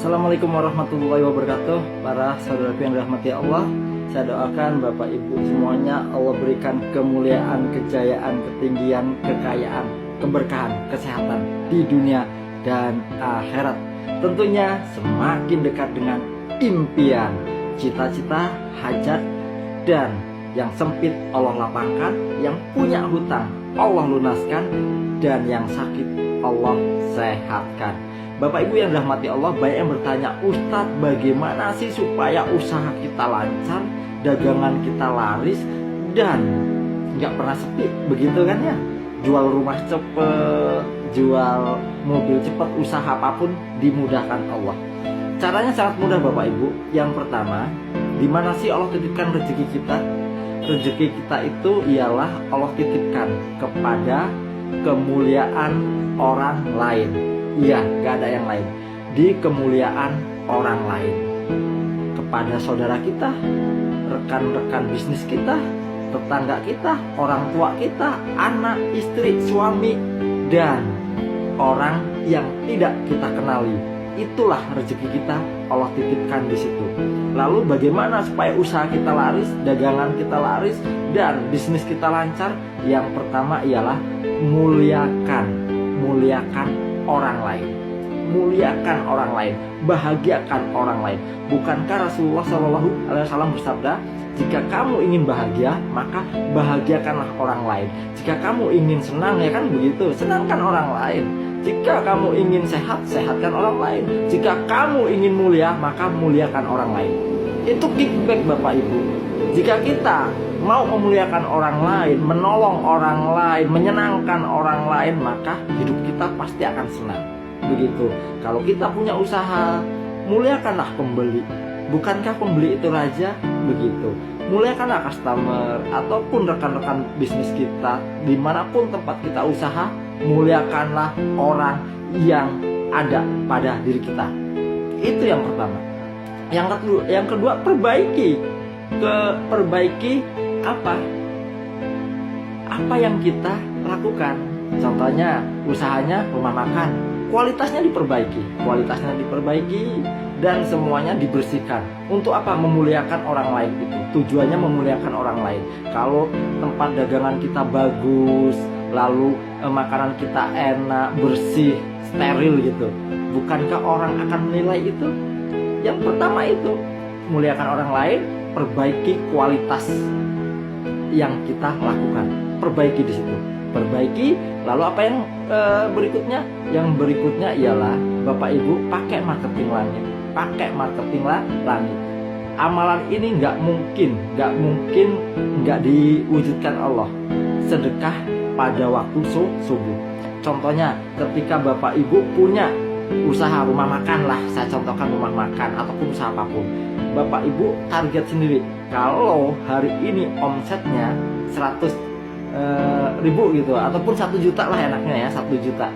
Assalamualaikum warahmatullahi wabarakatuh. Para saudaraku yang dirahmati Allah, saya doakan Bapak Ibu semuanya Allah berikan kemuliaan, kejayaan, ketinggian, kekayaan, keberkahan, kesehatan di dunia dan akhirat. Tentunya semakin dekat dengan impian, cita-cita, hajat, dan yang sempit Allah lapangkan, yang punya hutang Allah lunaskan, dan yang sakit Allah sehatkan. Bapak Ibu yang dirahmati Allah, banyak yang bertanya, Ustadz bagaimana sih supaya usaha kita lancar, dagangan kita laris, dan nggak pernah sepi, begitu kan ya? Jual rumah cepet, jual mobil cepet, usaha apapun dimudahkan Allah. Caranya sangat mudah Bapak Ibu. Yang pertama, di mana sih Allah titipkan rezeki kita? Rezeki kita itu ialah Allah titipkan kepada kemuliaan orang lain. Iya, gak ada yang lain. Di kemuliaan orang lain. Kepada saudara kita, rekan-rekan bisnis kita, tetangga kita, orang tua kita, anak, istri, suami, dan orang yang tidak kita kenali. Itulah rezeki kita, Allah titipkan di situ. Lalu bagaimana supaya usaha kita laris, dagangan kita laris, dan bisnis kita lancar? Yang pertama ialah muliakan orang lain. Muliakan orang lain, bahagiakan orang lain. Bukankah Rasulullah SAW bersabda, jika kamu ingin bahagia, maka bahagiakanlah orang lain. Jika kamu ingin senang, ya kan begitu, senangkan orang lain. Jika kamu ingin sehat, sehatkan orang lain. Jika kamu ingin mulia, maka muliakan orang lain. Itu kickback Bapak Ibu. Jika kita mau memuliakan orang lain, menolong orang lain, menyenangkan orang lain, maka hidup kita pasti akan senang. Begitu. Kalau kita punya usaha, muliakanlah pembeli. Bukankah pembeli itu raja? Begitu. Muliakanlah customer ataupun rekan-rekan bisnis kita, dimanapun tempat kita usaha, muliakanlah orang yang ada pada diri kita. Itu yang pertama. Yang kedua, perbaiki apa yang kita lakukan. Contohnya usahanya rumah makan, kualitasnya diperbaiki dan semuanya dibersihkan. Untuk apa? Memuliakan orang lain itu. Tujuannya memuliakan orang lain. Kalau tempat dagangan kita bagus, lalu makanan kita enak, bersih, steril gitu, bukankah orang akan menilai itu? Yang pertama itu muliakan orang lain, perbaiki kualitas yang kita lakukan, perbaiki di situ, perbaiki. Lalu apa yang berikutnya? Yang berikutnya ialah Bapak Ibu pakai marketing langit. Amalan ini nggak mungkin nggak diwujudkan Allah. Sedekah pada waktu subuh. Contohnya ketika Bapak Ibu punya usaha rumah makan lah, saya contohkan rumah makan ataupun usaha apapun, Bapak Ibu target sendiri, kalau hari ini omsetnya 100 ribu gitu, ataupun 1 juta lah enaknya ya, 1 juta,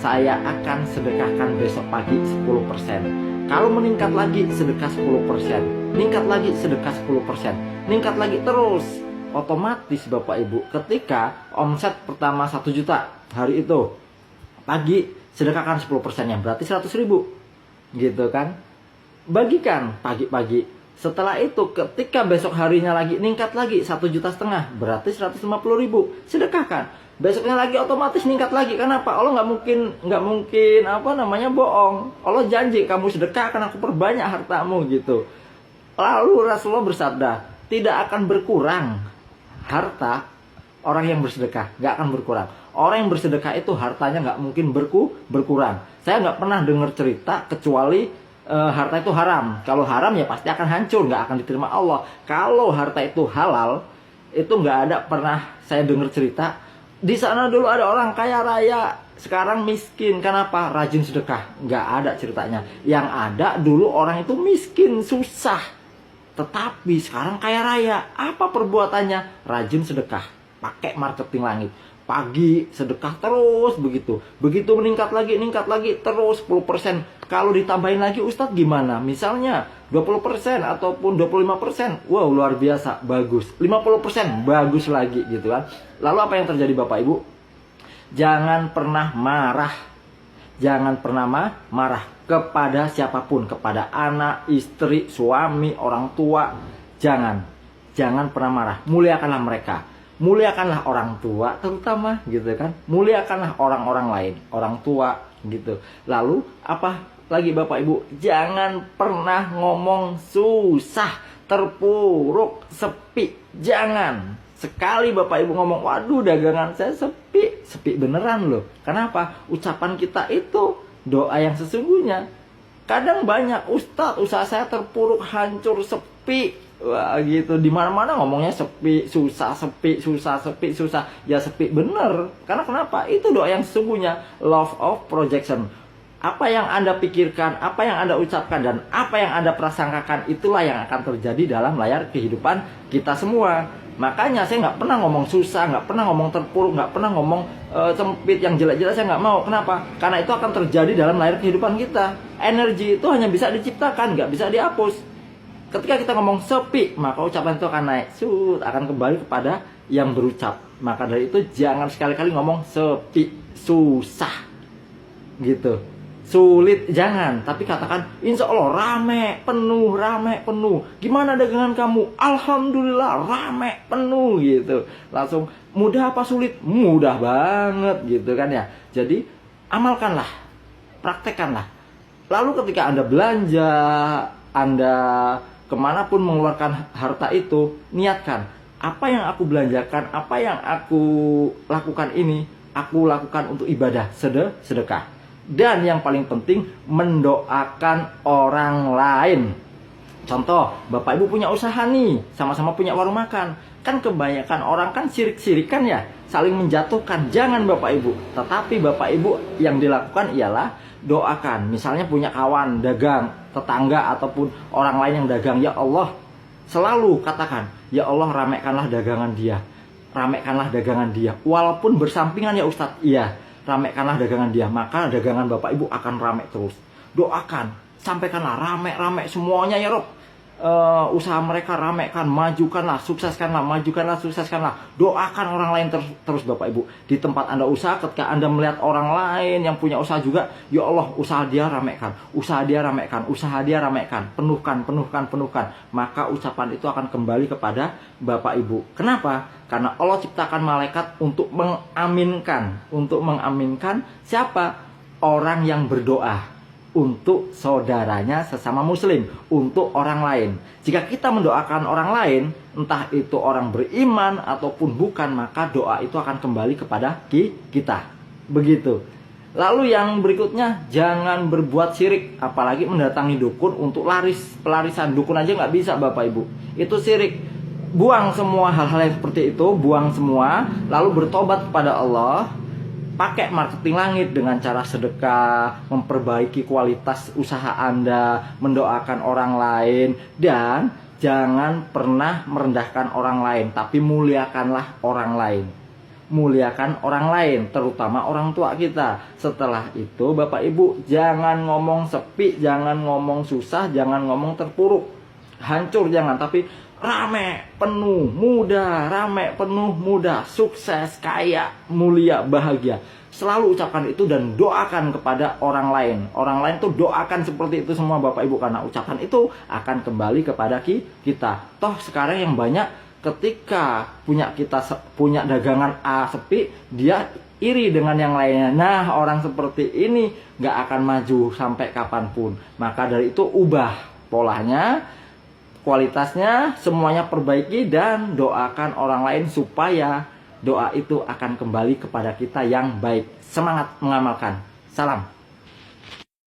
saya akan sedekahkan besok pagi 10%. Kalau meningkat lagi sedekah 10%, meningkat lagi sedekah 10%, meningkat lagi terus. Otomatis Bapak Ibu ketika omset pertama 1 juta hari itu, pagi sedekahkan 10%-nya, berarti 100 ribu gitu kan, bagikan pagi-pagi. Setelah itu ketika besok harinya lagi meningkat lagi 1,5 juta, berarti 150 ribu, sedekahkan. Besoknya lagi otomatis meningkat lagi. Kenapa? Allah nggak mungkin bohong. Allah janji, kamu sedekahkan aku perbanyak hartamu gitu. Lalu Rasulullah bersabda, tidak akan berkurang harta orang yang bersedekah, nggak akan berkurang. Orang yang bersedekah itu hartanya nggak mungkin berkurang. Saya nggak pernah dengar cerita kecuali harta itu haram. Kalau haram ya pasti akan hancur, nggak akan diterima Allah. Kalau harta itu halal, itu nggak ada pernah saya dengar cerita. Di sana dulu ada orang kaya raya, sekarang miskin. Kenapa? Rajin sedekah. Nggak ada ceritanya. Yang ada dulu orang itu miskin, susah, tetapi sekarang kaya raya. Apa perbuatannya? Rajin sedekah, pakai marketing langit. Pagi sedekah terus begitu meningkat lagi terus 10%. Kalau ditambahin lagi Ustadz gimana? Misalnya 20% ataupun 25%, wow luar biasa, bagus. 50% bagus lagi gitu kan. Lalu apa yang terjadi Bapak Ibu? Jangan pernah marah, Jangan pernah marah kepada siapapun, kepada anak, istri, suami, orang tua. Jangan pernah marah. Muliakanlah mereka. Muliakanlah orang tua terutama gitu kan. Muliakanlah orang-orang lain, orang tua gitu. Lalu apa lagi Bapak Ibu? Jangan pernah ngomong susah, terpuruk, sepi. Jangan. Sekali Bapak Ibu ngomong, waduh dagangan saya sepi. Sepi beneran loh. Kenapa? Ucapan kita itu doa yang sesungguhnya. Kadang banyak, Ustadz usaha saya terpuruk, hancur, sepi. Wah gitu, dimana-mana ngomongnya sepi, susah, sepi, susah, sepi, susah. Ya sepi bener. Karena kenapa? Itu doa yang sesungguhnya. Love of projection. Apa yang Anda pikirkan, apa yang Anda ucapkan, dan apa yang Anda prasangkakan, itulah yang akan terjadi dalam layar kehidupan kita semua. Makanya saya nggak pernah ngomong susah, nggak pernah ngomong terpuruk, nggak pernah ngomong sempit, yang jelek-jelek saya nggak mau. Kenapa? Karena itu akan terjadi dalam layar kehidupan kita. Energi itu hanya bisa diciptakan, nggak bisa dihapus. Ketika kita ngomong sepi, maka ucapan itu akan naik, akan kembali kepada yang berucap. Maka dari itu jangan sekali-kali ngomong sepi, susah, gitu. Sulit jangan, tapi katakan insya Allah rame, penuh, rame, penuh. Gimana dagangan kamu? Alhamdulillah rame, penuh gitu. Langsung mudah apa sulit? Mudah banget gitu kan ya. Jadi amalkanlah, praktekkanlah. Lalu ketika Anda belanja, Anda kemanapun mengeluarkan harta itu, niatkan apa yang aku belanjakan, apa yang aku lakukan ini, aku lakukan untuk ibadah, sedekah. Dan yang paling penting, mendoakan orang lain. Contoh, Bapak Ibu punya usaha nih, sama-sama punya warung makan. Kan kebanyakan orang kan sirik-sirikan ya, saling menjatuhkan. Jangan Bapak Ibu. Tetapi Bapak Ibu yang dilakukan ialah doakan. Misalnya punya kawan dagang, tetangga ataupun orang lain yang dagang. Ya Allah, selalu katakan, ya Allah ramaikanlah dagangan dia. Ramaikanlah dagangan dia. Walaupun bersampingan ya Ustadz, iya. Ramaikanlah dagangan dia, maka dagangan Bapak Ibu akan ramai terus. Doakan, sampaikanlah ramai semuanya ya Rob. Usaha mereka ramaikan, majukanlah, sukseskanlah, majukanlah, sukseskanlah. Doakan orang lain terus Bapak Ibu. Di tempat Anda usaha, ketika Anda melihat orang lain yang punya usaha juga, ya Allah usaha dia ramaikan, usaha dia ramaikan, usaha dia ramaikan, penuhkan. Maka ucapan itu akan kembali kepada Bapak Ibu. Kenapa? Karena Allah ciptakan malaikat untuk mengaminkan siapa? Orang yang berdoa untuk saudaranya sesama muslim, untuk orang lain. Jika kita mendoakan orang lain, entah itu orang beriman ataupun bukan, maka doa itu akan kembali kepada kita. Begitu. Lalu yang berikutnya, jangan berbuat syirik, apalagi mendatangi dukun untuk pelarisan. Dukun aja nggak bisa Bapak Ibu. Itu syirik. Buang semua hal-hal yang seperti itu, buang semua, lalu bertobat kepada Allah. Pakai marketing langit dengan cara sedekah, memperbaiki kualitas usaha Anda, mendoakan orang lain, dan jangan pernah merendahkan orang lain, tapi muliakanlah orang lain. Muliakan orang lain, terutama orang tua kita. Setelah itu Bapak Ibu, jangan ngomong sepi, jangan ngomong susah, jangan ngomong terpuruk, hancur jangan, tapi rame, penuh, mudah, rame, penuh, mudah, sukses, kaya, mulia, bahagia. Selalu ucapkan itu dan doakan kepada orang lain. Orang lain tuh doakan seperti itu semua Bapak Ibu, karena ucapan itu akan kembali kepada kita. Toh sekarang yang banyak ketika punya dagangan A sepi, dia iri dengan yang lainnya. Nah, orang seperti ini nggak akan maju sampai kapanpun. Maka dari itu ubah polanya, kualitasnya, semuanya perbaiki, dan doakan orang lain supaya doa itu akan kembali kepada kita yang baik. Semangat mengamalkan. Salam.